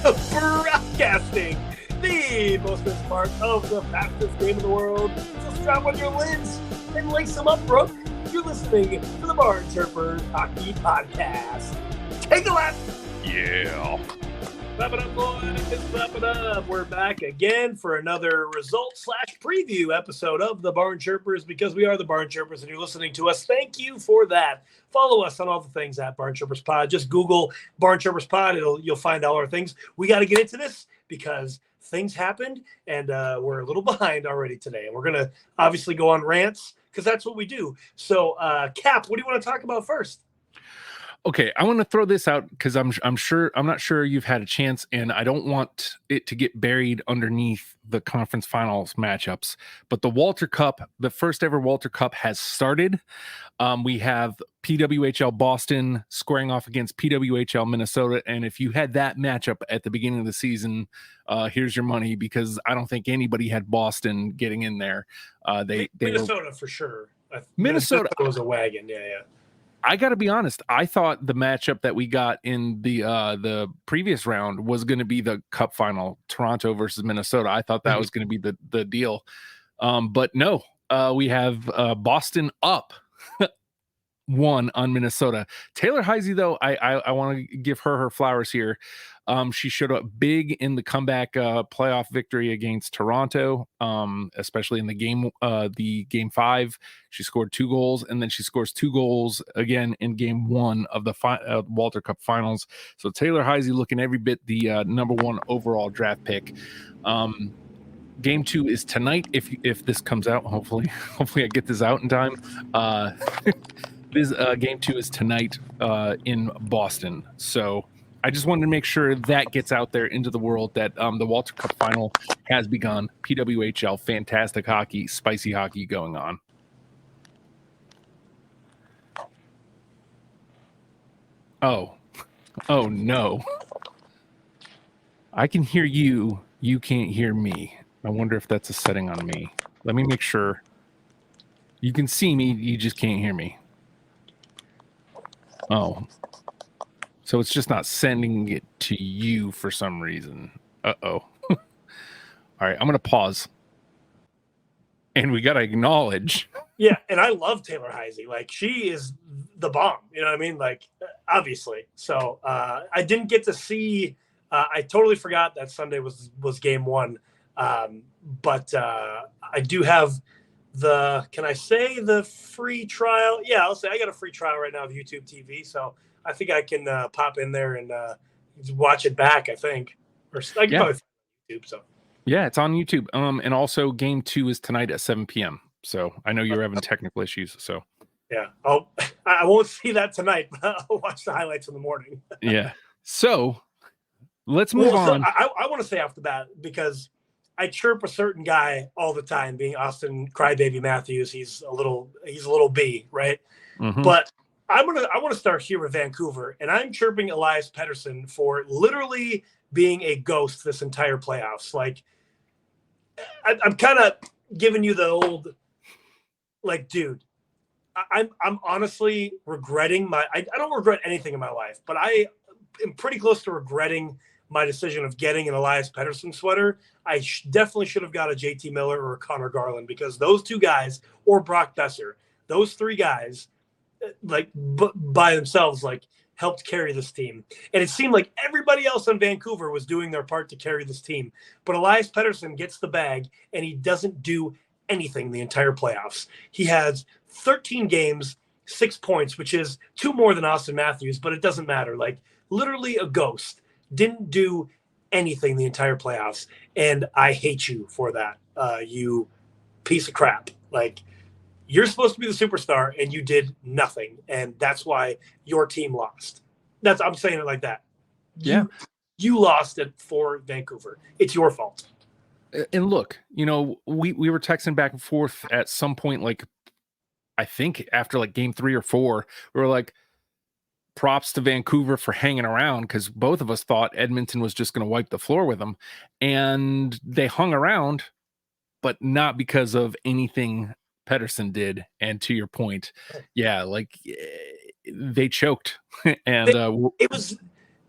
Broadcasting the most famous part of the fastest game in the world. So strap on your lids and lace them up, Brooke. You're listening to the BarnChirpers Hockey Podcast. Take a lap. Yeah. Wrap it up, boys. Wrap it up. We're back again for another result/preview episode of the BarnChirpers, because we are the BarnChirpers and you're listening to us. Thank you for that. Follow us on all the things at BarnChirpers Pod. Just Google BarnChirpers Pod. You'll find all our things. We got to get into this because things happened and we're a little behind already today. And we're going to obviously go on rants because that's what we do. So, Cap, what do you want to talk about first? Okay, I want to throw this out because I'm not sure you've had a chance, and I don't want it to get buried underneath the conference finals matchups. But the Walter Cup, the first ever Walter Cup, has started. We have PWHL Boston squaring off against PWHL Minnesota, and if you had that matchup at the beginning of the season, here's your money, because I don't think anybody had Boston getting in there. Minnesota for sure. Minnesota was a wagon. Yeah. I got to be honest. I thought the matchup that we got in the previous round was going to be the Cup final, Toronto versus Minnesota. I thought that was going to be the deal. But no, we have Boston up 1 on Minnesota. Taylor Heisey, though, I want to give her flowers here. She showed up big in the comeback playoff victory against Toronto, especially in the game 5. She scored 2 goals, and then she scores 2 goals again in game 1 of the Walter Cup Finals. So Taylor Heisey looking every bit the number 1 overall draft pick. Game 2 is tonight. If this comes out, hopefully I get this out in time. This game 2 is tonight in Boston. So I just wanted to make sure that gets out there into the world that the Walter Cup final has begun. PWHL, fantastic hockey, spicy hockey going on. Oh no. I can hear you. You can't hear me. I wonder if that's a setting on me. Let me make sure. You can see me. You just can't hear me. Oh. So it's just not sending it to you for some reason. Uh-oh. All right, I'm going to pause. And we got to acknowledge. Yeah, and I love Taylor Heisey. Like, she is the bomb. You know what I mean? Like, obviously. So I didn't get to see I totally forgot that Sunday was game 1. But I do have can I say the free trial? Yeah, I'll say I got a free trial right now of YouTube TV. So I think I can pop in there and watch it back, I think. Or I can probably find it on YouTube. So. Yeah, it's on YouTube. And also game 2 is tonight at 7 p.m. So I know you're having technical issues. So yeah, I won't see that tonight, but I'll watch the highlights in the morning. Yeah. So let's move on. I want to say off the bat, because I chirp a certain guy all the time, being Austin Crybaby Matthews. He's a little B, right? Mm-hmm. But I want to start here with Vancouver, and I'm chirping Elias Pettersson for literally being a ghost this entire playoffs. Like, I'm kind of giving you the old, like, dude, I'm honestly regretting I don't regret anything in my life, but I am pretty close to regretting my decision of getting an Elias Pettersson sweater. I definitely should have got a JT Miller or a Connor Garland, because those 2 guys, or Brock Besser, those 3 guys, like by themselves, like, helped carry this team. And it seemed like everybody else in Vancouver was doing their part to carry this team. But Elias Pettersson gets the bag, and he doesn't do anything the entire playoffs. He has 13 games, 6 points, which is 2 more than Austin Matthews, but it doesn't matter. Like, literally a ghost. Didn't do anything the entire playoffs. And I hate you for that, you piece of crap. Like, you're supposed to be the superstar, and you did nothing, and that's why your team lost. I'm saying it like that. Yeah, you lost it for Vancouver. It's your fault. And look, we were texting back and forth at some point, like, I think after like game 3 or 4, we were like, props to Vancouver for hanging around, because both of us thought Edmonton was just going to wipe the floor with them, and they hung around, but not because of anything Pettersson did. And to your point, yeah, like they choked, and it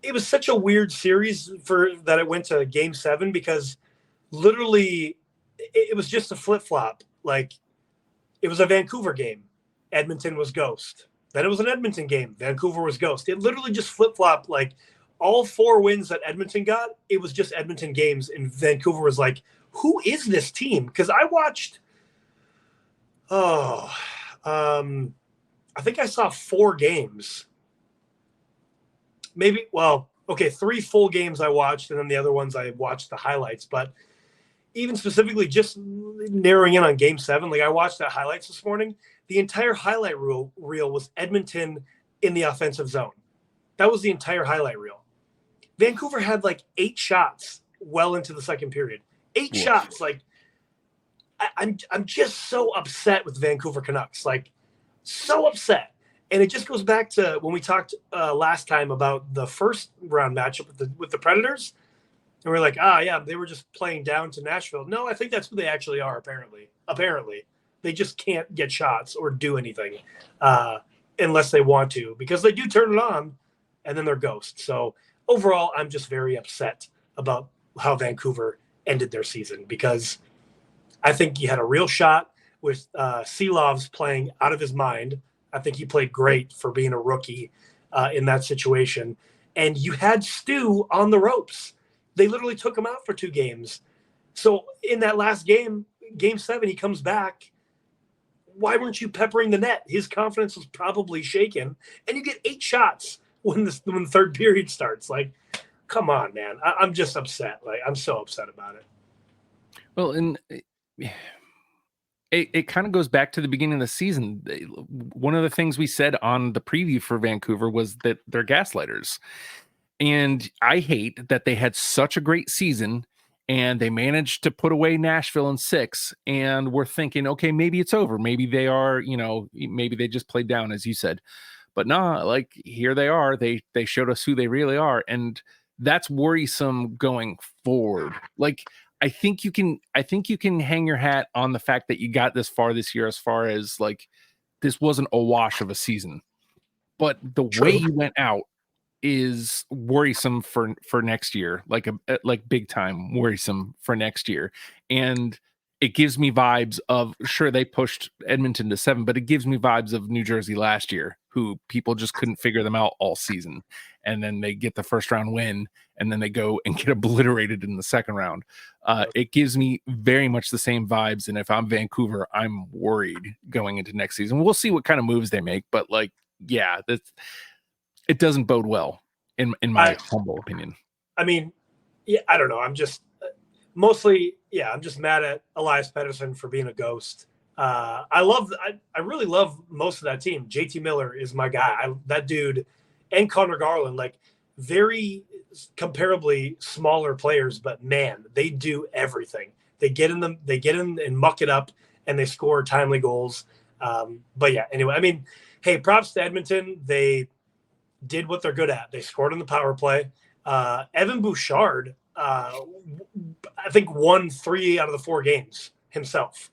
it was such a weird series for that it went to Game 7 because literally it was just a flip flop. Like it was a Vancouver game, Edmonton was ghost. Then it was an Edmonton game, Vancouver was ghost. It literally just flip flopped. Like all 4 wins that Edmonton got, it was just Edmonton games, and Vancouver was like, "Who is this team?" Because I watched. I think I saw 4 games. Maybe, well, okay, 3 full games I watched, and then the other ones I watched the highlights. But even specifically just narrowing in on Game 7, like I watched that highlights this morning, the entire highlight reel was Edmonton in the offensive zone. That was the entire highlight reel. Vancouver had like 8 shots well into the second period. 8 shots. Like, I'm just so upset with Vancouver Canucks. Like, so upset. And it just goes back to when we talked last time about the first round matchup with the Predators. And we're like, yeah, they were just playing down to Nashville. No, I think that's who they actually are, apparently. They just can't get shots or do anything unless they want to, because they do turn it on and then they're ghosts. So overall, I'm just very upset about how Vancouver ended their season, because I think he had a real shot with Seelov's playing out of his mind. I think he played great for being a rookie in that situation. And you had Stu on the ropes. They literally took him out for 2 games. So in that last game, Game 7, he comes back. Why weren't you peppering the net? His confidence was probably shaken. And you get 8 shots when the third period starts. Like, come on, man. I'm just upset. Like, I'm so upset about it. Well, and it kind of goes back to the beginning of the season. One of the things we said on the preview for Vancouver was that they're gaslighters. And I hate that they had such a great season and they managed to put away Nashville in 6. And we're thinking, okay, maybe it's over. Maybe they are, maybe they just played down, as you said. But nah, like, here they are. They showed us who they really are. And that's worrisome going forward. Like, I think you can hang your hat on the fact that you got this far this year, as far as like, this wasn't a wash of a season, but the way you went out is worrisome for next year, like big time worrisome for next year. And it gives me vibes of, sure, they pushed Edmonton to 7, but it gives me vibes of New Jersey last year, who people just couldn't figure them out all season. And then they get the first round win, and then they go and get obliterated in the second round. It gives me very much the same vibes. And if I'm Vancouver, I'm worried going into next season. We'll see what kind of moves they make, but like, yeah, it doesn't bode well in my humble opinion. I mean, yeah, I don't know. I'm just mostly, I'm just mad at Elias Pettersson for being a ghost. I really love most of that team. JT Miller is my guy. That dude, and Connor Garland, like, very comparably smaller players, but man, they do everything. They get in and muck it up, and they score timely goals. But yeah, anyway, I mean, hey, props to Edmonton. They did what they're good at. They scored on the power play. Evan Bouchard, I think, won 3 out of the 4 games himself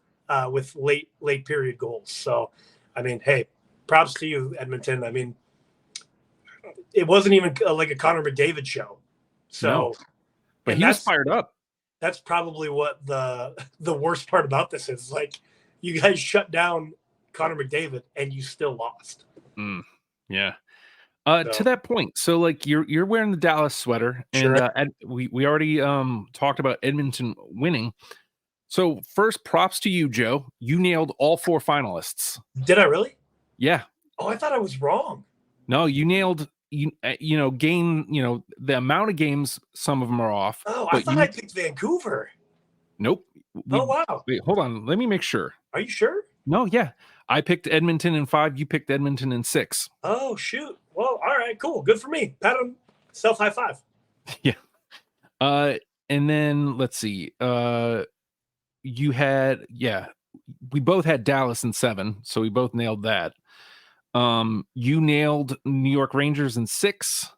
with late period goals. So, I mean, hey, props to you, Edmonton. I mean, it wasn't even like a Connor McDavid show. So, no, but he was fired up. That's probably what the worst part about this is. Like, you guys shut down Connor McDavid and you still lost. Yeah. To that point, so like you're wearing the Dallas sweater, and sure. We already talked about Edmonton winning. So first, props to you, Joe. You nailed all 4 finalists. Did I really? Yeah. Oh, I thought I was wrong. No, you nailed the amount of games. Some of them are off. Oh, I thought I picked Vancouver. Nope. Oh, wow. Wait, hold on. Let me make sure. Are you sure? No, yeah. I picked Edmonton in 5. You picked Edmonton in 6. Oh, shoot. Well, all right, cool. Good for me. Pat him. Self high five. Yeah. And then let's see. You had, we both had Dallas in 7, so we both nailed that. You nailed New York Rangers in 6.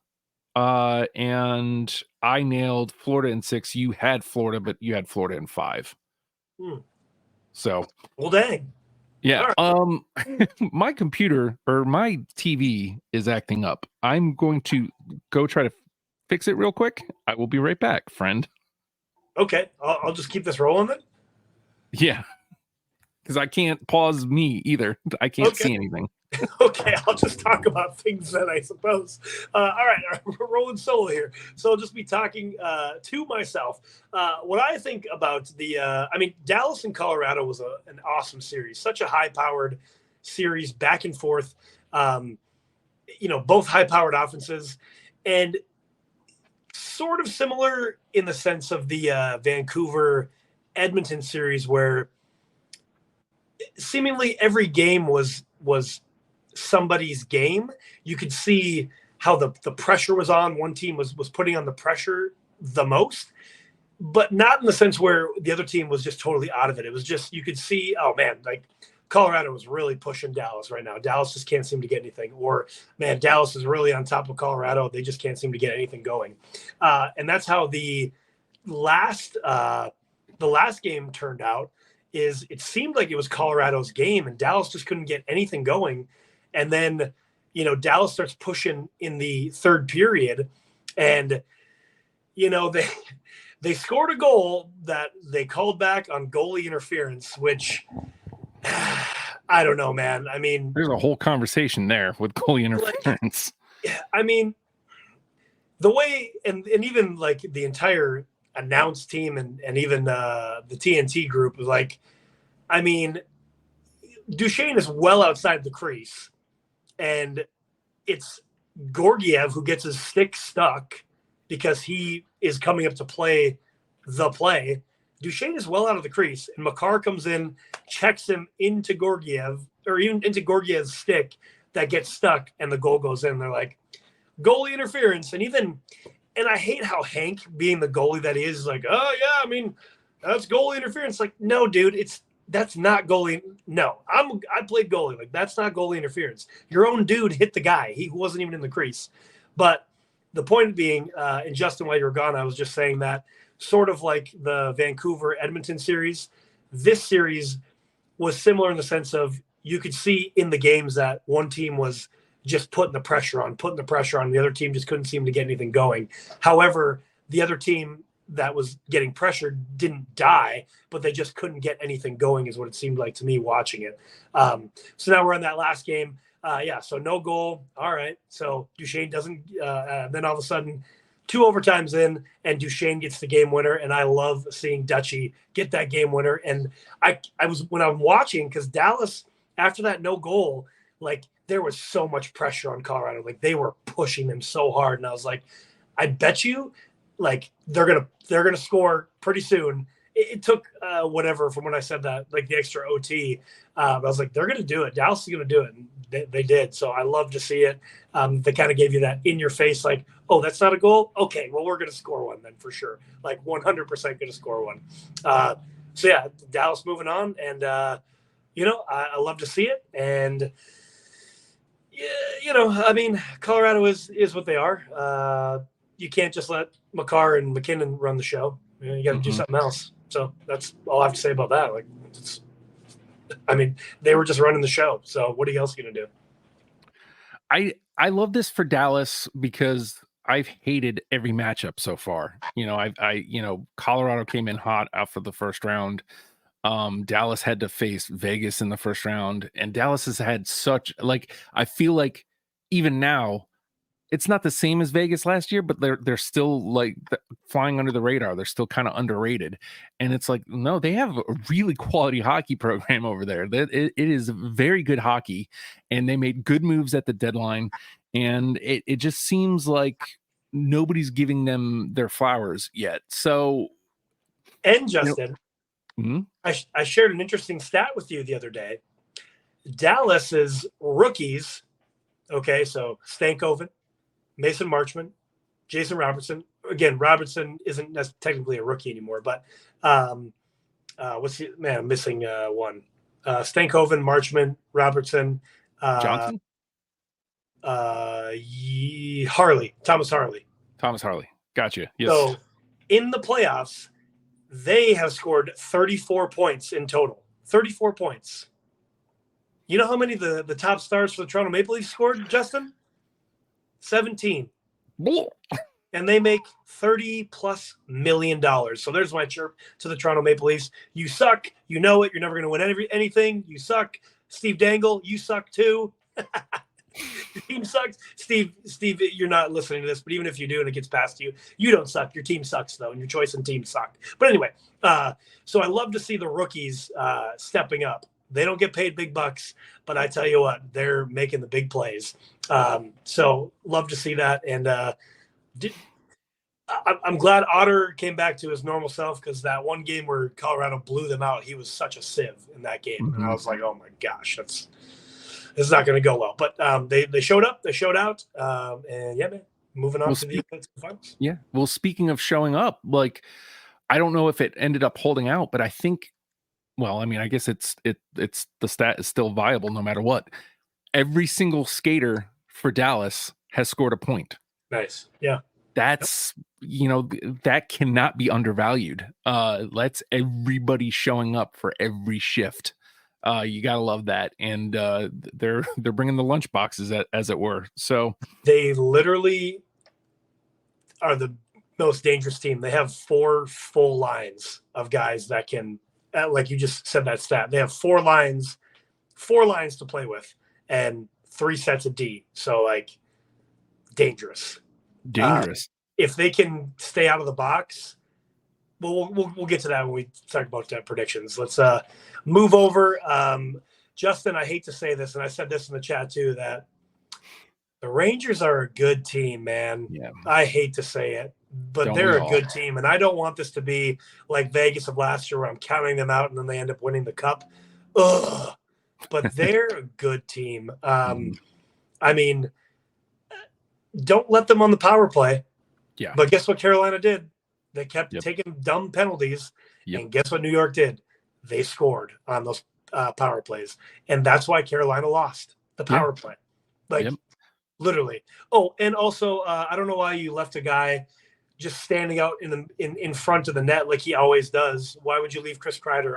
And I nailed Florida in 6. You had Florida, but you had Florida in 5. So, well, dang. Yeah. Right. My computer or my TV is acting up. I'm going to go try to fix it real quick. I will be right back, friend. Okay, I'll just keep this rolling then. Yeah, because I can't pause me either. I can't see anything. Okay, I'll just talk about things then, I suppose. All right, we're rolling solo here. So I'll just be talking to myself. What I think about Dallas and Colorado was an awesome series. Such a high-powered series, back and forth. Both high-powered offenses. And sort of similar in the sense of the Vancouver-Edmonton series, where seemingly every game was somebody's game. You could see how the pressure was on. One team was putting on the pressure the most, but not in the sense where the other team was just totally out of it. It was just, you could see, oh man, like Colorado was really pushing Dallas right now. Dallas just can't seem to get anything. Or man, Dallas is really on top of Colorado. They just can't seem to get anything going. And that's how the last game turned out. Is it seemed like it was Colorado's game and Dallas just couldn't get anything going. And then, Dallas starts pushing in the third period and, they scored a goal that they called back on goalie interference, which I don't know, man. I mean, there's a whole conversation there with goalie interference. The way, and even like the entire announced team and even the TNT group was like, I mean, Duchesne is well outside the crease, and it's Georgiev who gets his stick stuck because he is coming up to play the play. Duchesne is well out of the crease, and Makar comes in, checks him into Georgiev, or even into Georgiev's stick that gets stuck, and the goal goes in. They're like, goalie interference. And I hate how Hank, being the goalie that he is, like, oh yeah, I mean, that's goalie interference. Like, no, dude, that's not goalie. No, I played goalie. Like, that's not goalie interference. Your own dude hit the guy. He wasn't even in the crease. But the point being, and Justin, while you were gone, I was just saying that sort of like the Vancouver Edmonton series, this series was similar in the sense of you could see in the games that one team was just putting the pressure on. The other team just couldn't seem to get anything going. However, the other team that was getting pressured didn't die, but they just couldn't get anything going is what it seemed like to me watching it. So now we're on that last game. So no goal. All right. So Duchesne doesn't, then all of a sudden 2 overtimes in and Duchesne gets the game winner. And I love seeing Dutchie get that game winner. And when I'm watching, because Dallas, after that no goal, like there was so much pressure on Colorado. Like they were pushing them so hard. And I was like, I bet you like they're gonna score pretty soon. It took whatever from when I said that, like the extra OT. I was like, they're gonna do it. Dallas is gonna do it. And they did. So I love to see it. They kind of gave you that in your face, like, oh, that's not a goal. Okay, well we're gonna score one then for sure. Like 100% gonna score one. So yeah, Dallas moving on, and I love to see it. And I mean, Colorado is what they are. You can't just let Makar and McKinnon run the show. You got to do something else. So that's all I have to say about that. Like, they were just running the show. So what are you else going to do? I love this for Dallas because I've hated every matchup so far. Colorado came in hot after the first round. Dallas had to face Vegas in the first round, and Dallas has had I feel like even now it's not the same as Vegas last year, but they're still like flying under the radar. They're still kind of underrated. And it's like, no, they have a really quality hockey program over there. It is very good hockey, and they made good moves at the deadline. And it just seems like nobody's giving them their flowers yet. So, and Justin, I shared an interesting stat with you the other day. Dallas's rookies, okay, so Stankoven, Mason Marchment, Jason Robertson. Again, Robertson isn't technically a rookie anymore, but I'm missing one. Stankoven, Marchment, Robertson, Johnson, Thomas Harley. Gotcha. Yes. So in the playoffs, they have scored 34 points in total. 34 points. You know how many the top stars for the Toronto Maple Leafs scored, Justin? 17. and they make $30+ million. So there's my chirp to the Toronto Maple Leafs. You suck. You know it. You're never going to win anything. You suck. Steve Dangle, you suck too. Your team sucks. Steve, you're not listening to this, but even if you do and it gets past you, you don't suck. Your team sucks, though, and your choice in team suck. But anyway, so I love to see the rookies stepping up. They don't get paid big bucks, but I tell you what, they're making the big plays. So love to see that. And I'm glad Otter came back to his normal self, because that one game where Colorado blew them out, he was such a sieve in that game. Mm-hmm. And I was like, oh, my gosh, this is not going to go well. But they showed up. They showed out. And, yeah, man, moving on to the finals. Yeah. Well, speaking of showing up, like, I don't know if it ended up holding out, but I think, well, I mean, I guess it's the stat is still viable no matter what. Every single skater for Dallas has scored a point. Nice. Yeah. That's, that cannot be undervalued. Let's everybody showing up for every shift. You gotta love that. And they're bringing the lunch boxes, as it were. So they literally are the most dangerous team. They have 4 full lines of guys that can, like you just said that stat, they have 4 lines to play with and 3 sets of D. So like dangerous. If they can stay out of the box, we'll get to that when we talk about predictions. Let's move over. Justin, I hate to say this, and I said this in the chat too, that the Rangers are a good team, man. Yeah. I hate to say it, but they're a good team, and I don't want this to be like Vegas of last year where I'm counting them out and then they end up winning the cup. Ugh. But they're a good team. I mean, don't let them on the power play. Yeah. But guess what Carolina did? They kept taking dumb penalties. Yep. And guess what New York did? They scored on those power plays. And that's why Carolina lost the power play. Like, literally. Oh, and also, I don't know why you left a guy just standing out in front of the net like he always does. Why would you leave Chris Kreider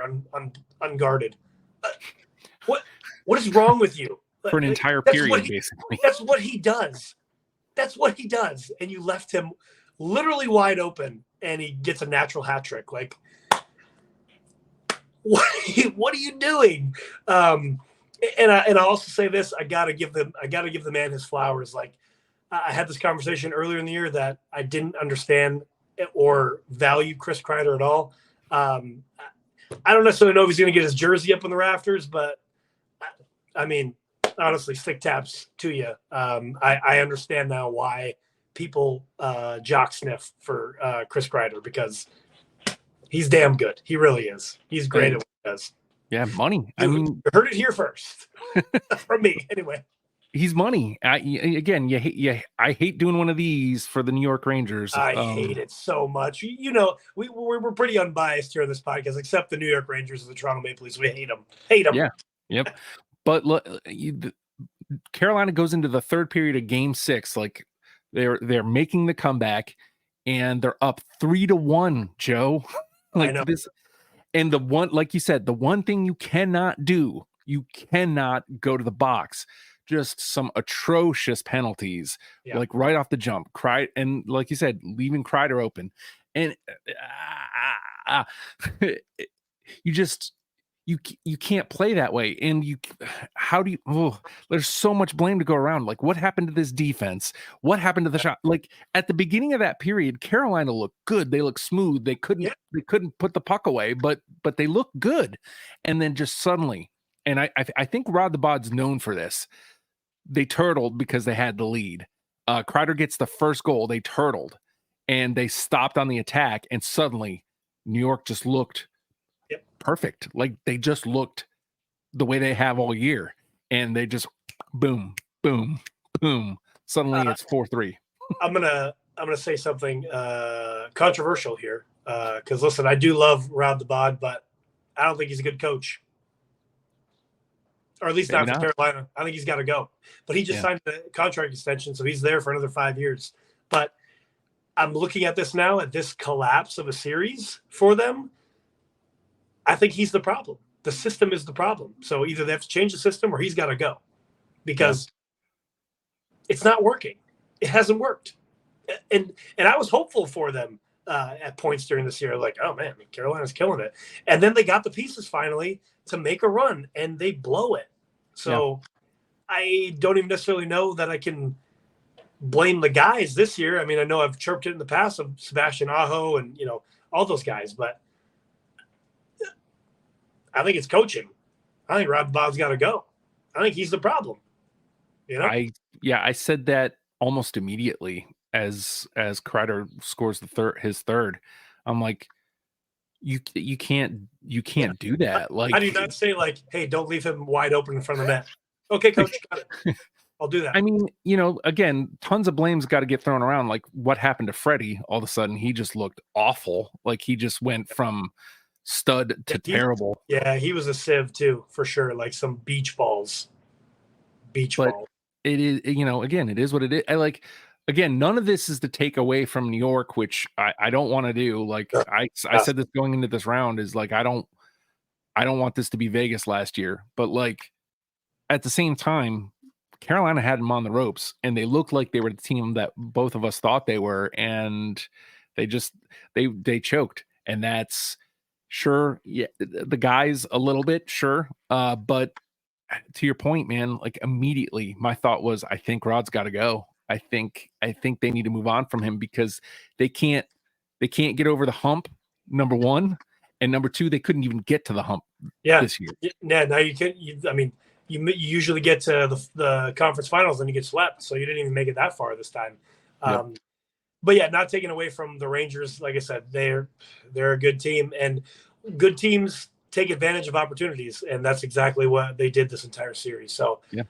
unguarded? What is wrong with you? For an entire period, basically. That's what he does. And you left him literally wide open, and he gets a natural hat trick. Like, what are you doing? And I also say this: I gotta give the man his flowers. Like, I had this conversation earlier in the year that I didn't understand or value Chris Kreider at all. I don't necessarily know if he's going to get his jersey up in the rafters, but I mean, honestly, stick taps to you. I understand now why people jock sniff for Chris Kreider, because he's damn good. He really is. He's great at what he does. Yeah, money. You heard it here first from me. Anyway, he's money. I hate doing one of these for the New York Rangers. I hate it so much. We're pretty unbiased here on this podcast, except the New York Rangers and the Toronto Maple Leafs. We hate them. Yeah. Yep. But look, Carolina goes into the third period of Game 6, like they're making the comeback, and they're up 3-1. Joe, like this, and the one, like you said, the one thing you cannot do, you cannot go to the box. Just some atrocious penalties, like right off the jump. And like you said, leaving Kreider open, and you can't play that way. And there's so much blame to go around. Like, what happened to this defense? What happened to the shot? Like, at the beginning of that period, Carolina looked good. They looked smooth. They couldn't put the puck away, but they looked good. And then just suddenly, and I think Rod the Bod's known for this, they turtled because they had the lead. Kreider gets the first goal. They turtled and they stopped on the attack. And suddenly New York just looked perfect. Like, they just looked the way they have all year, and they just boom, boom, boom. Suddenly it's 4-3. I'm gonna say something controversial here, because listen, I do love Rod the Bod, but I don't think he's a good coach, or at least not for Carolina. I think he's got to go. But he just signed a contract extension, so he's there for another 5 years. But I'm looking at this now, at this collapse of a series for them. I think he's the problem. The system is the problem. So either they have to change the system or he's got to go, because it's not working. It hasn't worked. and I was hopeful for them at points during this year. Like, oh man, Carolina's killing it, and then they got the pieces finally to make a run, and they blow it. So I don't even necessarily know that I can blame the guys this year. I mean, I know I've chirped it in the past of Sebastian Aho and all those guys, but I think it's coaching. I think Rob Bob's got to go. I think he's the problem. I said that almost immediately as Kreider scores his third. I'm like, you can't do that. Like, how do you not say like, hey, don't leave him wide open in front of the net? Okay, coach, got it. I'll do that. I mean, again, tons of blame's got to get thrown around. Like what happened to Freddie? All of a sudden, he just looked awful. Like he just went from stud to terrible. Yeah, he was a sieve too, for sure. Like some beach balls. It is, again, it is what it is. Again, none of this is to take away from New York, which I don't want to do. Like I said this going into this round is like I don't want this to be Vegas last year, but like at the same time, Carolina had them on the ropes, and they looked like they were the team that both of us thought they were, and they choked, and that's sure. Yeah, the guys a little bit sure, but to your point, man, like immediately my thought was, I think Rod's got to go. I think they need to move on from him because they can't get over the hump. Number one, and number two, they couldn't even get to the hump this year. Yeah, now you can't. I mean, you usually get to the conference finals and you get swept, so you didn't even make it that far this time. But yeah, not taking away from the Rangers. Like I said, they're a good team, and good teams take advantage of opportunities, and that's exactly what they did this entire series. So, it's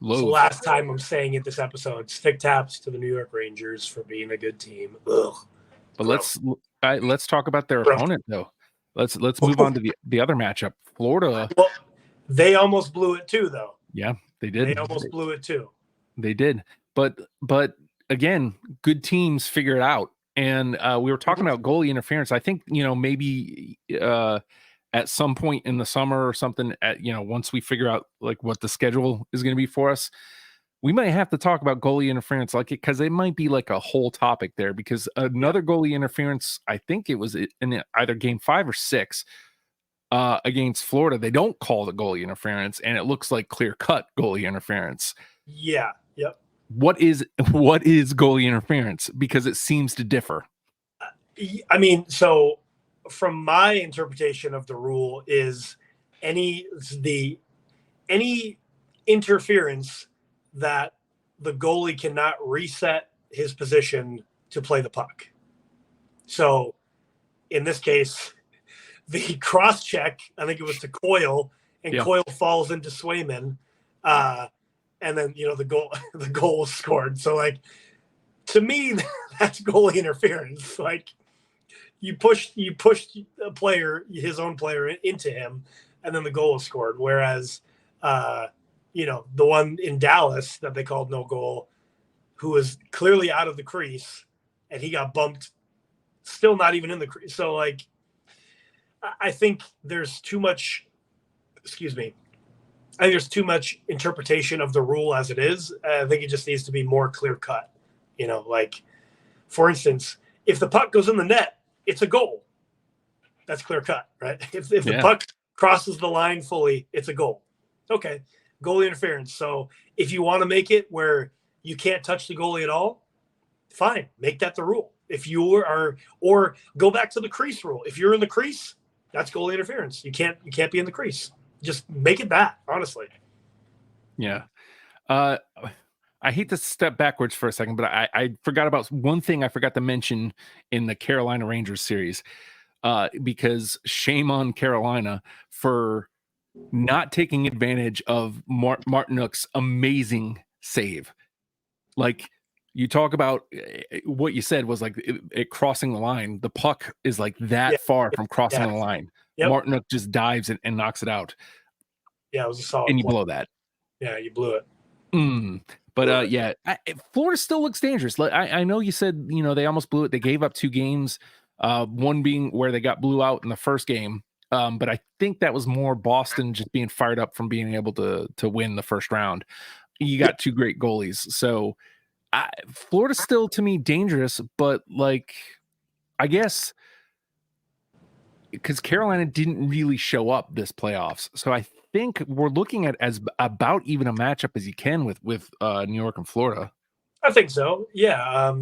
the last time I'm saying it this episode. Stick taps to the New York Rangers for being a good team. Ugh. But let's talk about their opponent though. Let's move on to the other matchup. Florida. Well, they almost blew it too, though. Yeah, they did. They almost blew it too. They did. But again, good teams figure it out. And we were talking about goalie interference. I think, maybe at some point in the summer or something, once we figure out like what the schedule is going to be for us, we might have to talk about goalie interference, like it, because it might be like a whole topic there. Because another goalie interference, I think it was in either game 5 or 6 against Florida. They don't call the goalie interference, and it looks like clear cut goalie interference. Yeah. Yep. What is goalie interference? Because it seems to differ. I mean, so from my interpretation of the rule is any interference that the goalie cannot reset his position to play the puck. So in this case, the cross check, I think it was to Coyle, and Coyle falls into Swayman. And then, the goal was scored. So like, to me, that's goalie interference. Like you pushed a player, his own player, into him, and then the goal was scored. Whereas, the one in Dallas that they called no goal, who was clearly out of the crease, and he got bumped, still not even in the crease. So like, I think there's too much. Excuse me. I think there's too much interpretation of the rule as it is. I think it just needs to be more clear cut. Like, for instance, if the puck goes in the net, it's a goal. That's clear cut, right? If the puck crosses the line fully, it's a goal. Okay, goalie interference. So if you want to make it where you can't touch the goalie at all, fine, make that the rule. If you are, or go back to the crease rule. If you're in the crease, that's goalie interference. You can't be in the crease. Just make it that, honestly. Yeah. I hate to step backwards for a second, but I forgot about one thing I forgot to mention in the Carolina Rangers series, because shame on Carolina for not taking advantage of Martinook's amazing save. Like, you talk about what you said was like it crossing the line. The puck is like that far from crossing the line. Yep. Martinook just dives and knocks it out. Yeah, it was a solid. And you blow that. Yeah, you blew it. But Florida still looks dangerous. Like, I know you said, they almost blew it. They gave up 2 games, one being where they got blew out in the first game. But I think that was more Boston just being fired up from being able to win the first round. You got 2 great goalies. So Florida's still to me dangerous, but like, I guess because Carolina didn't really show up this playoffs, so I think we're looking at as about even a matchup as you can with New York and Florida. I think so. Yeah.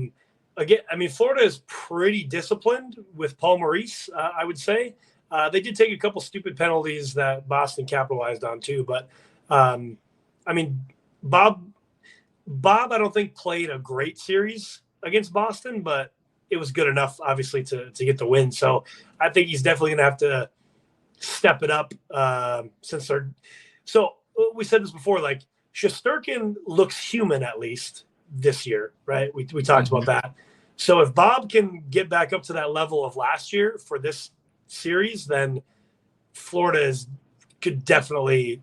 Again, I mean, Florida is pretty disciplined with Paul Maurice. I would say they did take a couple stupid penalties that Boston capitalized on too. But I mean, Bob, I don't think played a great series against Boston, but it was good enough, obviously, to get the win. So I think he's definitely going to have to step it up since they're. So we said this before, like Shesterkin looks human at least this year, right? We talked about that. So if Bob can get back up to that level of last year for this series, then Florida could definitely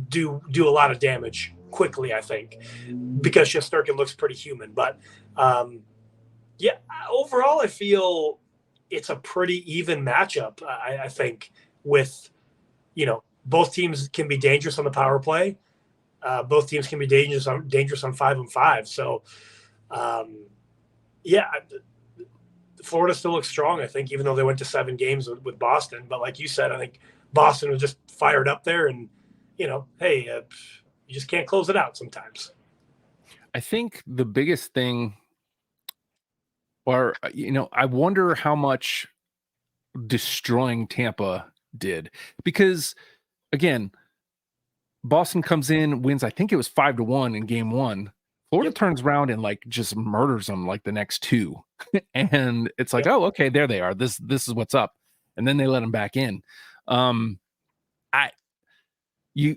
do a lot of damage quickly, I think, because Shesterkin looks pretty human. But yeah, overall, I feel it's a pretty even matchup. I think with, both teams can be dangerous on the power play. Both teams can be dangerous on 5-on-5. So, yeah, Florida still looks strong, I think, even though they went to 7 games with Boston. But like you said, I think Boston was just fired up there, and hey, you just can't close it out sometimes. I think the biggest thing, or I wonder how much destroying Tampa did, because again, Boston comes in, wins, I think it was 5-1 in game 1. Florida turns around and like just murders them like the next 2. And it's like, oh, okay, there they are. This is what's up. And then they let them back in. You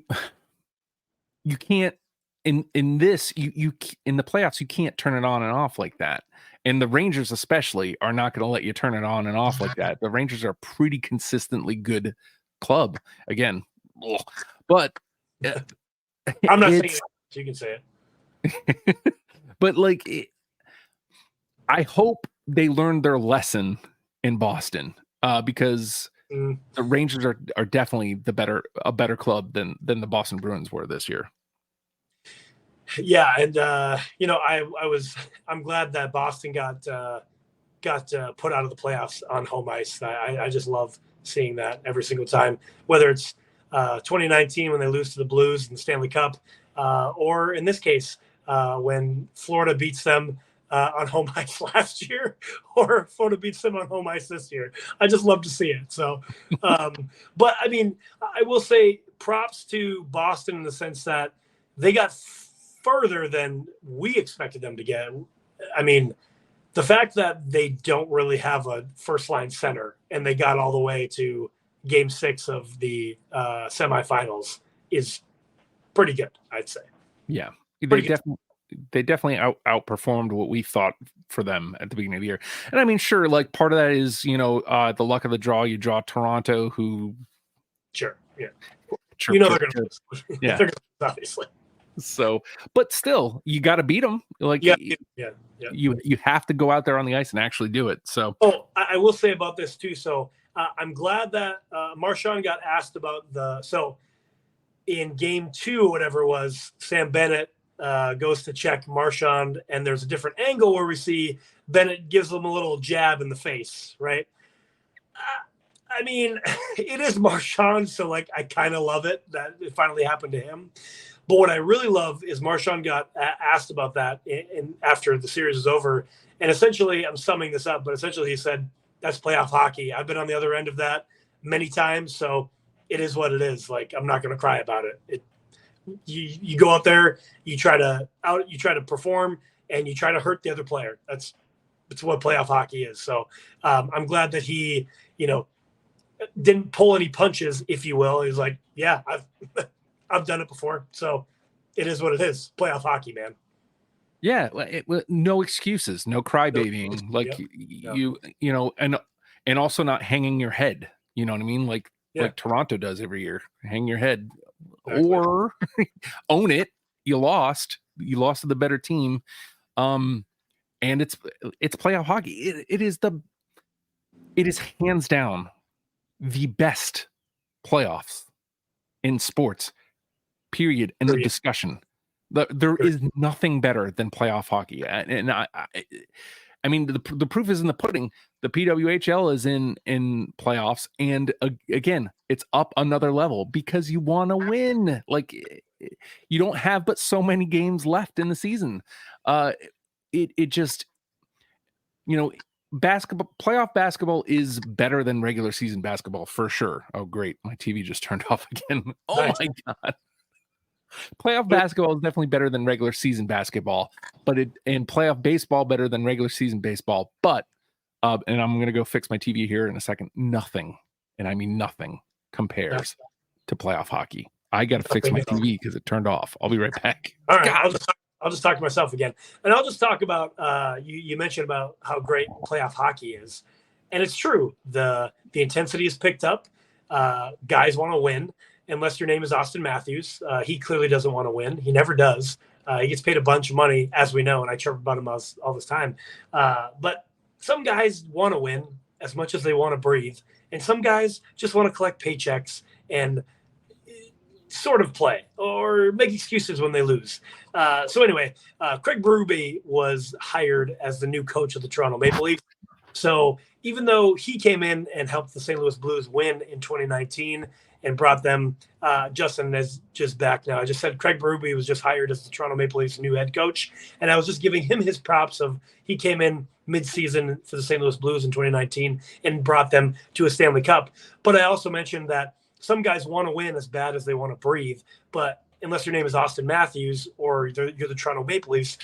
can't in this, you in the playoffs, you can't turn it on and off like that. And the Rangers especially are not going to let you turn it on and off like that. The Rangers are a pretty consistently good club. Again, but I'm not saying it. You can say it. But like, I hope they learned their lesson in Boston, because the Rangers are definitely a better club than the Boston Bruins were this year. Yeah, and I'm glad that Boston got put out of the playoffs on home ice. I just love seeing that every single time, whether it's 2019 when they lose to the Blues in the Stanley Cup, or in this case when Florida beats them on home ice last year, or Florida beats them on home ice this year. I just love to see it. So, but I mean, I will say props to Boston in the sense that they got further than we expected them to get. I mean, the fact that they don't really have a first line center and they got all the way to game 6 of the semifinals is pretty good, I'd say. Yeah, they definitely outperformed what we thought for them at the beginning of the year. And I mean, sure, like part of that is, the luck of the draw. You draw Toronto, who sure, yeah, they're going to lose. Yeah, they're gonna lose, obviously. So, but still, you got to beat them. Like, you have to go out there on the ice and actually do it. So, I will say about this too. So, I'm glad that Marchand got asked about so in game 2 or whatever it was, Sam Bennett goes to check Marchand, and there's a different angle where we see Bennett gives him a little jab in the face, right? I mean, it is Marchand, so like I kind of love it that it finally happened to him. But what I really love is Marchand got asked about that after the series was over. And essentially, I'm summing this up, but essentially he said, that's playoff hockey. I've been on the other end of that many times, so it is what it is. Like, I'm not going to cry about it. You go out there, you try to perform, and you try to hurt the other player. That's what playoff hockey is. So I'm glad that he, didn't pull any punches, if you will. He was like, yeah, I've done it before, so it is what it is. Playoff hockey, man. Yeah, no excuses, no crybabying. Like and also not hanging your head. You know what I mean? Like Toronto does every year. Hang your head, exactly. Or own it. You lost to the better team. And it's playoff hockey. It is hands down the best playoffs in sports. Period. End of discussion. There is nothing better than playoff hockey, and I mean, the proof is in the pudding. The PWHL is in playoffs, and again, it's up another level because you want to win. Like, you don't have but so many games left in the season. It just, playoff basketball is better than regular season basketball for sure. Oh, great. My TV just turned off again. Oh my God. Playoff basketball is definitely better than regular season basketball, and playoff baseball better than regular season baseball. But, and I'm going to go fix my TV here in a second. Nothing, and I mean nothing, compares to playoff hockey. I got to fix my TV because it turned off. I'll be right back. All right. I'll just talk to myself again. And I'll just talk about, you mentioned about how great playoff hockey is. And it's true. The intensity is picked up. Guys want to win. Unless your name is Austin Matthews. He clearly doesn't want to win. He never does. He gets paid a bunch of money, as we know, and I chirp about him all this time. But some guys want to win as much as they want to breathe. And some guys just want to collect paychecks and sort of play or make excuses when they lose. So anyway, Craig Berube was hired as the new coach of the Toronto Maple Leafs. So even though he came in and helped the St. Louis Blues win in 2019 and brought them, Justin is just back now. I just said Craig Berube was just hired as the Toronto Maple Leafs new head coach. And I was just giving him his props of he came in mid-season for the St. Louis Blues in 2019 and brought them to a Stanley Cup. But I also mentioned that some guys want to win as bad as they want to breathe. But unless your name is Austin Matthews or you're the Toronto Maple Leafs,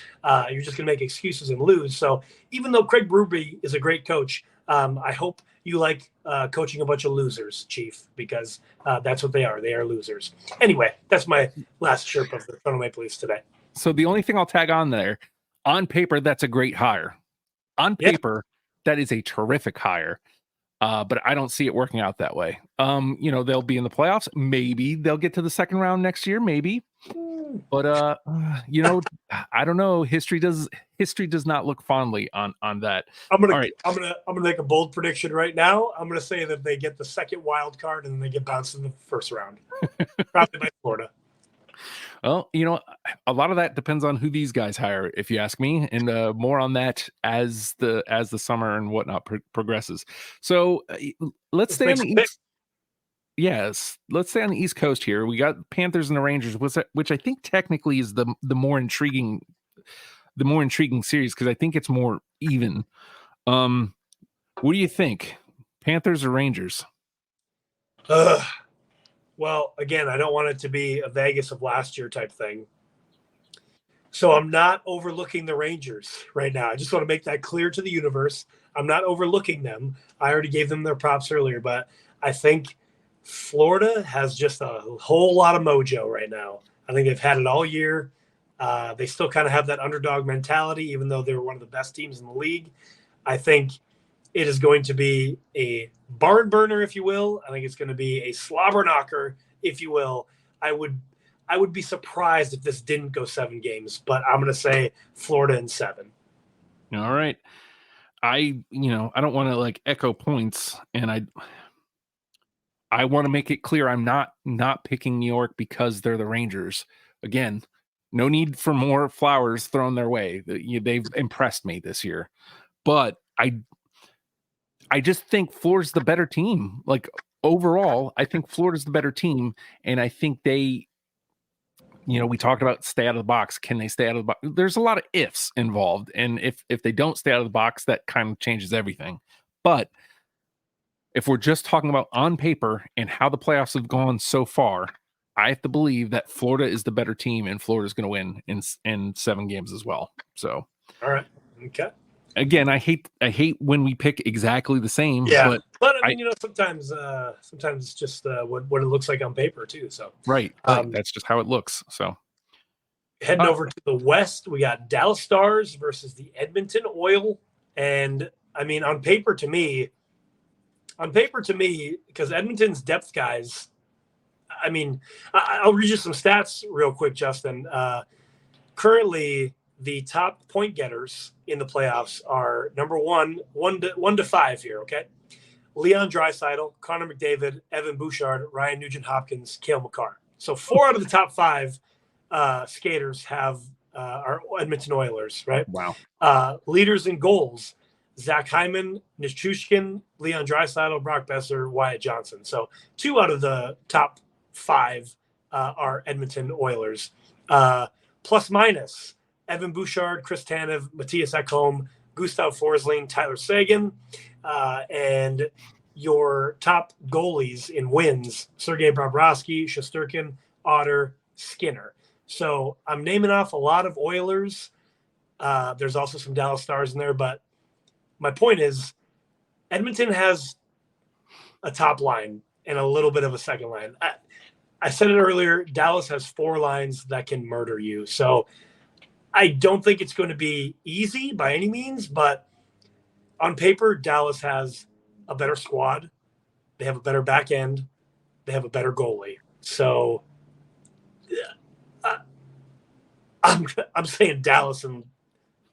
you're just going to make excuses and lose. So even though Craig Berube is a great coach, I hope you like coaching a bunch of losers, Chief, because that's what they are. They are losers. Anyway, that's my last chirp of the Toronto Maple Leafs today. So the only thing I'll tag on there, on paper, that's a great hire. On paper, that is a terrific hire. But I don't see it working out that way. They'll be in the playoffs. Maybe they'll get to the second round next year. Maybe. But I don't know. History does not look fondly on that. I'm gonna make a bold prediction right now. I'm gonna say that they get the second wild card and then they get bounced in the first round, probably by Florida. Well, a lot of that depends on who these guys hire, if you ask me, and more on that as the summer and whatnot progresses. So let's stay on the East. Yes, let's stay on the East Coast here. We got Panthers and the Rangers, which I think technically is the more intriguing series because I think it's more even. What do you think, Panthers or Rangers? Well, again, I don't want it to be a Vegas of last year type thing. So I'm not overlooking the Rangers right now. I just want to make that clear to the universe. I'm not overlooking them. I already gave them their props earlier, but I think Florida has just a whole lot of mojo right now. I think they've had it all year. They still kind of have that underdog mentality, even though they were one of the best teams in the league. I think it is going to be a barn burner, if you will. I think it's going to be a slobber knocker, if you will. I would be surprised if this didn't go 7 games, but I'm going to say Florida in 7. All right. I don't want to echo points, and I want to make it clear I'm not picking New York because they're the Rangers. Again, no need for more flowers thrown their way. They've impressed me this year, but I just think Florida's the better team. Overall, I think Florida's the better team, and I think they, we talked about stay out of the box. Can they stay out of the box? There's a lot of ifs involved, and if they don't stay out of the box, that kind of changes everything. But if we're just talking about on paper and how the playoffs have gone so far, I have to believe that Florida is the better team, and Florida's going to win in 7 games as well. So, all right, okay. Again, I hate when we pick exactly the same. Yeah, but I mean, sometimes it's just what it looks like on paper too. So right. That's just how it looks. So heading over to the West, we got Dallas Stars versus the Edmonton Oil, and I mean, on paper to me, because Edmonton's depth guys. I mean, I'll read you some stats real quick, Justin. Currently, the top point getters in the playoffs are number 1 to 5 here. Okay, Leon Draisaitl, Connor McDavid, Evan Bouchard, Ryan Nugent-Hopkins, Cale Makar. So 4 out of the top 5 skaters have are Edmonton Oilers, right? Wow. Leaders in goals: Zach Hyman, Nichushkin, Leon Draisaitl, Brock Besser, Wyatt Johnson. So 2 out of the top 5 are Edmonton Oilers. Plus minus: Evan Bouchard, Chris Tanev, Matthias Ekholm, Gustav Forsling, Tyler Seguin, and your top goalies in wins: Sergei Bobrovsky, Shesterkin, Otter, Skinner. So I'm naming off a lot of Oilers. There's also some Dallas Stars in there, but my point is Edmonton has a top line and a little bit of a second line. I said it earlier, Dallas has 4 lines that can murder you. So I don't think it's going to be easy by any means, but on paper, Dallas has a better squad. They have a better back end. They have a better goalie. So I'm saying Dallas, and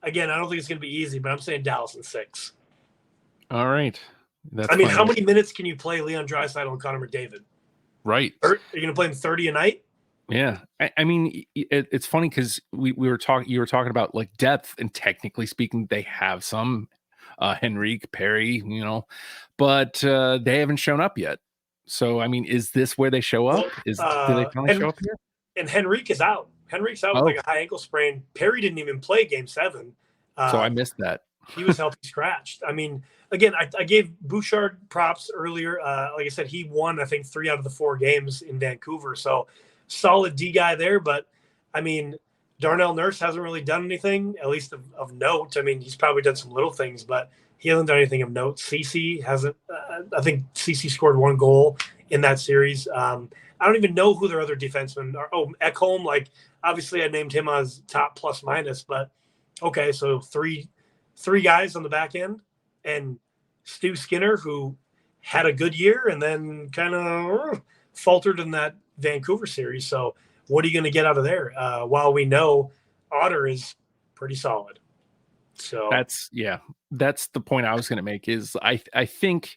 again, I don't think it's going to be easy, but I'm saying Dallas in 6. All right. I mean, how many minutes can you play Leon Draisaitl and Connor McDavid? Right. Are you going to play him 30 a night? Yeah. I mean, it's funny because you were talking about like depth, and technically speaking, they have some Henrique, Perry, but they haven't shown up yet. So, I mean, is this where they show up? Do they finally show up here? And Henrique is out. Henrique's out with like a high ankle sprain. Perry didn't even play Game 7. So I missed that. He was healthy scratched. I mean, again, I gave Bouchard props earlier. Like I said, he won, I think, 3 out of the 4 games in Vancouver. So solid D guy there. But, I mean, Darnell Nurse hasn't really done anything, at least of note. I mean, he's probably done some little things, but he hasn't done anything of note. CeCe hasn't. I think CeCe scored 1 goal in that series. I don't even know who their other defensemen are. Oh, Ekholm, like, obviously I named him as top plus minus, but okay, so three guys on the back end, and Stu Skinner, who had a good year and then kind of faltered in that Vancouver series. So what are you going to get out of there? While we know Otter is pretty solid. So that's the point I was going to make is I think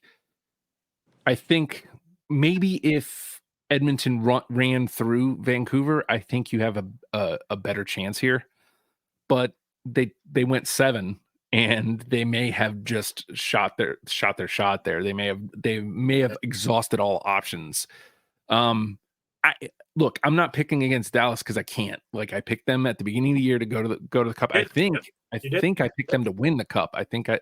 maybe if Edmonton ran through Vancouver, I think you have a better chance here, but they went 7, and they may have just shot their shot there. They may have exhausted all options. I'm not picking against Dallas because I can't. Like, I picked them at the beginning of the year to go to the Cup. I think I picked them to win the Cup. I think I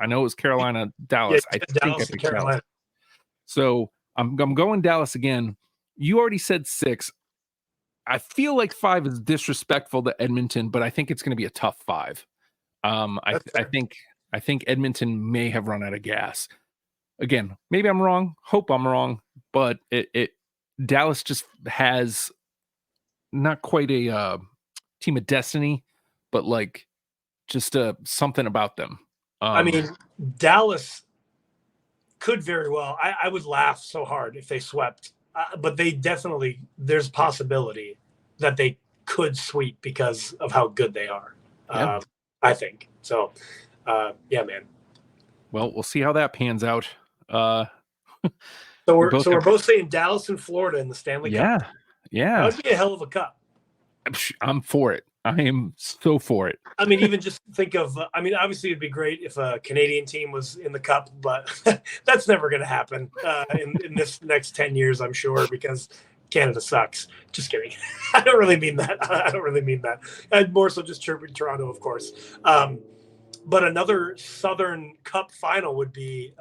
know it was Carolina, Dallas. Yeah, I think I picked Carolina. Dallas. So I'm going Dallas again. You already said 6. I feel like 5 is disrespectful to Edmonton, but I think it's going to be a tough 5. I think Edmonton may have run out of gas. Again, maybe I'm wrong. Hope I'm wrong, but Dallas just has not quite a team of destiny, but like just something about them. I mean, Dallas could very well. I would laugh so hard if they swept. But they definitely, there's possibility that they could sweep because of how good they are. Yeah. I think so. Yeah, man. Well, we'll see how that pans out. So we're both saying Dallas and Florida in the Stanley Cup. Yeah. That would be a hell of a cup. I'm for it. I am so for it. I mean, even just think of, obviously it'd be great if a Canadian team was in the cup, but that's never going to happen in this next 10 years, I'm sure, because Canada sucks. Just kidding. I don't really mean that. I'd more so just chirping Toronto, of course. But another Southern Cup final would be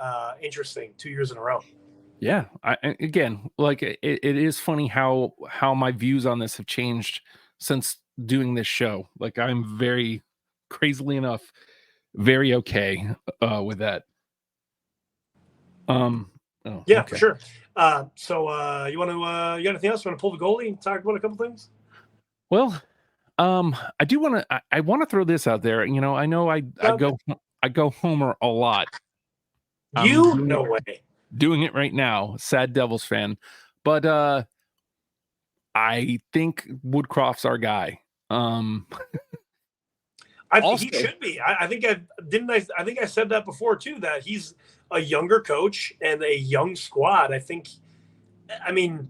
interesting 2 years in a row. Yeah. Again, like it is funny how my views on this have changed since doing this show. Like, I'm very, crazily enough, very okay with that. Okay. For sure. So you got anything else? You want to pull the goalie and talk about a couple things? Well, I do want to. I want to throw this out there. I know I go homer a lot. No way. Doing it right now. Sad Devils fan, but I think Woodcroft's our guy. I think he should be. I think I said that before too, that he's a younger coach and a young squad. I mean,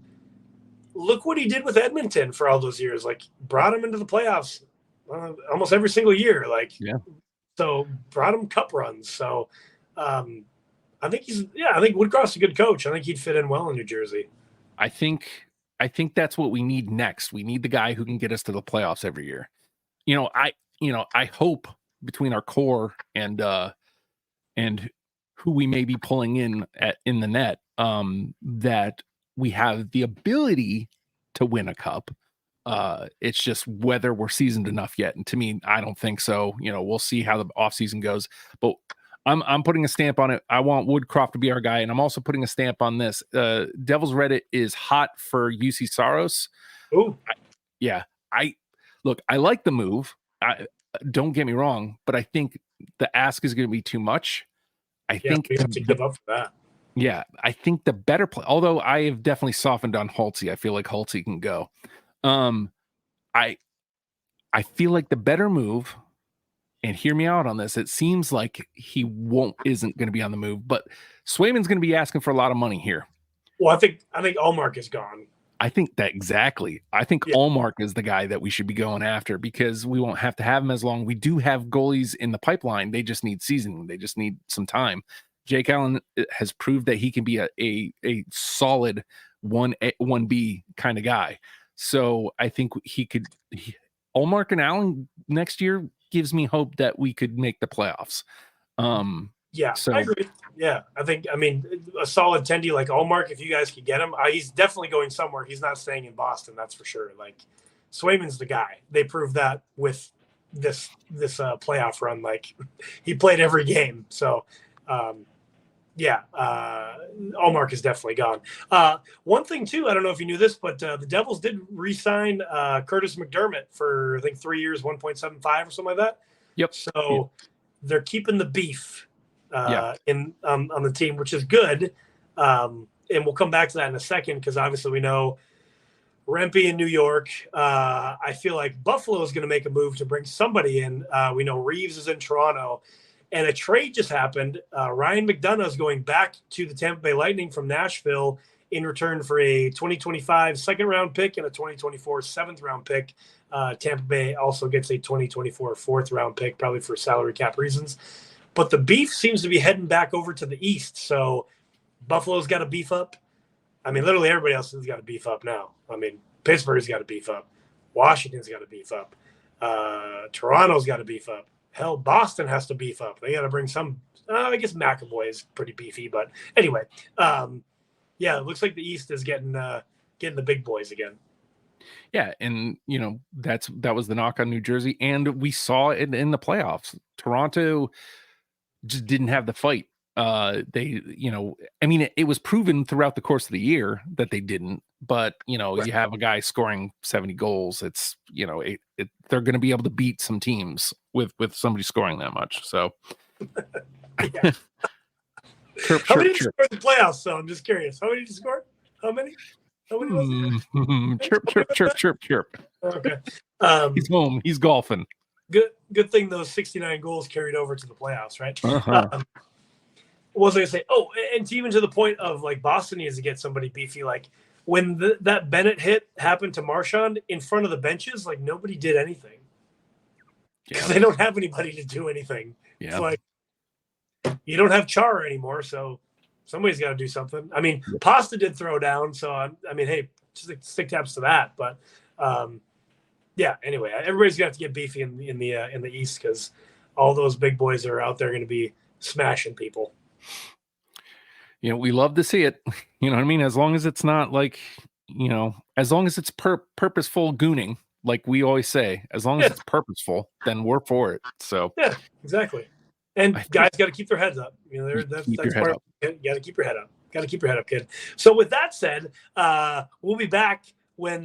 look what he did with Edmonton for all those years. Like, brought him into the playoffs almost every single year. Like, Yeah. So brought him cup runs. So I think I think Woodcroft's a good coach. I think he'd fit in well in New Jersey. I think that's what we need next. We need the guy who can get us to the playoffs every year. I hope between our core and who we may be pulling in the net, that we have the ability to win a cup. It's just whether we're seasoned enough yet. And to me, I don't think so. We'll see how the offseason goes. But I'm putting a stamp on it. I want Woodcroft to be our guy, and I'm also putting a stamp on this. Devil's Reddit is hot for UC Saros. Oh, I like the move. Don't get me wrong, but I think the ask is going to be too much. I think we have to give up for that. Yeah, I think the better play. Although I have definitely softened on Holtzy, I feel like Holtzy can go. I feel like the better move. And hear me out on this. It seems like he isn't going to be on the move, but Swayman's going to be asking for a lot of money here. Well, I think Allmark is gone. I think that exactly. I think Allmark is the guy that we should be going after because we won't have to have him as long. We do have goalies in the pipeline. They just need seasoning. They just need some time. Jake Allen has proved that he can be a solid 1B kind of guy. So I think Allmark and Allen next year gives me hope that we could make the playoffs. I agree. Yeah, I mean, a solid Tendy like Allmark, if you guys could get him, he's definitely going somewhere. He's not staying in Boston, that's for sure. Like, Swayman's the guy. They proved that with this playoff run. Like, he played every game. So, Allmark is definitely gone. One thing, too, I don't know if you knew this, but the Devils did re-sign Curtis McDermott for, I think, 3 years, 1.75 or something like that. Yep. So they're keeping the beef on the team, which is good. And we'll come back to that in a second because obviously we know Rempe in New York. I feel like Buffalo is going to make a move to bring somebody in. We know Reeves is in Toronto. And a trade just happened. Ryan McDonough is going back to the Tampa Bay Lightning from Nashville in return for a 2025 second-round pick and a 2024 seventh-round pick. Tampa Bay also gets a 2024 fourth-round pick, probably for salary cap reasons. But the beef seems to be heading back over to the East. So Buffalo's got to beef up. I mean, literally everybody else has got to beef up now. I mean, Pittsburgh's got to beef up. Washington's got to beef up. Toronto's got to beef up. Hell, Boston has to beef up. They got to bring some. I guess McAvoy is pretty beefy, but anyway, it looks like the East is getting the big boys again. Yeah, and that was the knock on New Jersey, and we saw it in the playoffs. Toronto just didn't have the fight. It was proven throughout the course of the year that they didn't. But right. You have a guy scoring 70 goals. It's they're going to be able to beat some teams with somebody scoring that much. So, How many did you score in the playoffs? So I'm just curious. How many did you score? How many? Was it? Chirp. Okay. He's home. He's golfing. Good thing those 69 goals carried over to the playoffs, right? Uh-huh. What was I going to say? Oh, and even to the point of like Boston needs to get somebody beefy. Like when that Bennett hit happened to Marchand in front of the benches, like nobody did anything because they don't have anybody to do anything. Yeah. It's like you don't have Chara anymore, so somebody's got to do something. I mean, Pasta did throw down, so I mean, hey, just stick taps to that. But anyway, everybody's got to get beefy in the East because all those big boys are out there going to be smashing people. We love to see it. You know what I mean? As long as it's not like, as long as it's purposeful gooning, like we always say, as long as it's purposeful, then we're for it. So yeah, exactly. And guys got to keep their heads up. That's part of it. You got to keep your head up. Got to keep your head up, kid. So with that said, we'll be back when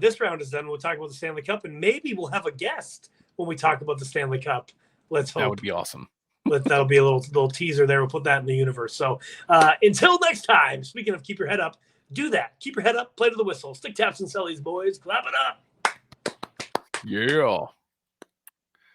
this round is done. We'll talk about the Stanley Cup, and maybe we'll have a guest when we talk about the Stanley Cup. Let's hope. That would be awesome. But that'll be a little teaser there. We'll put that in the universe. So until next time, speaking of keep your head up, do that. Keep your head up, play to the whistle. Stick taps and sellies, boys. Clap it up. Yeah.